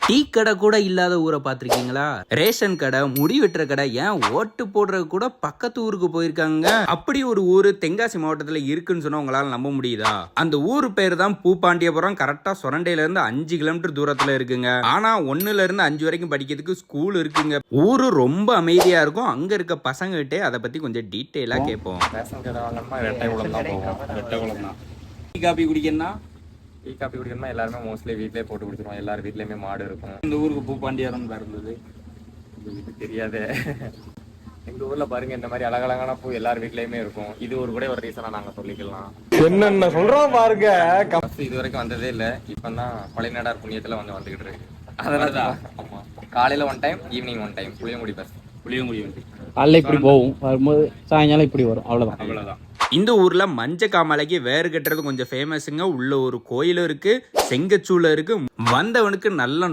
Tea கடை கூட இல்லாத ஊரை பார்த்திருக்கீங்களா? ரேஷன் கடை, முடி வெட்டுற கடை, ஏன் ஓட்டு போடுறது கூட பக்கத்து ஊருக்கு போயிருக்காங்க. அப்படி ஒரு ஊரு தென்காசி மாவட்டத்துல இருக்குன்னு சொன்னா உங்களால நம்ப முடியுதா? அந்த ஊரு பேர் தான் பூப்பாண்டியபுரம். கரெக்டா சொரண்டையில இருந்து 5 கிலோமீட்டர் தூரத்துல இருக்குங்க. ஆனா 1ல இருந்து 5 வரைக்கும் படிக்கிறதுக்கு ஸ்கூல் இருக்குங்க. ஊரு ரொம்ப அமைதியா இருக்கும். அங்க இருக்க பசங்க கிட்டே அதை பத்தி கொஞ்சம் டீட்டெயிலா கேட்போம். ரேஷன் கடை வாங்கணுமா ரெட்டைக்குளம் தான் போவோம். ரெட்டைக்குளம் தான். டீ காபி குடிக்கணும்னா டீ காப்பி குடிக்கணும்னா எல்லாருமே மோஸ்ட்லி வீட்டிலே போட்டு குடிச்சிருவோம். எல்லார் வீட்லேயுமே மாடு இருக்கும். இந்த ஊருக்கு பூப்பாண்டியாரம் இருந்தது இது தெரியாது. எங்கள் ஊரில் பாருங்க இந்த மாதிரி அழகழகான பூ எல்லார் வீட்லேயுமே இருக்கும். இது ஒரு கூட ஒரு ரீசனாக நாங்கள் சொல்லிக்கலாம். என்னென்ன சொல்றோம் பாருங்க. ஃபஸ்ட்டு இது வரைக்கும் வந்ததே இல்லை. இப்போ தான் பழையநாடார் புண்ணியத்தில் வந்துக்கிட்டு இருக்கு. அதனால தான் ஆமாம், காலையில் 1 time, evening 1 time Puliyangudi bus. Puliyangudi வந்து காலைல இப்படி போகும், வரும்போது சாயங்காலம் இப்படி வரும். அவ்வளோதான். இந்த ஊர்ல மஞ்ச காமலைக்கு வேறு கட்டுறது கொஞ்சம் ஃபேமஸுங்க. உள்ள ஒரு கோயிலும் இருக்கு, செங்கச்சூல இருக்கு. வந்தவனுக்கு நல்ல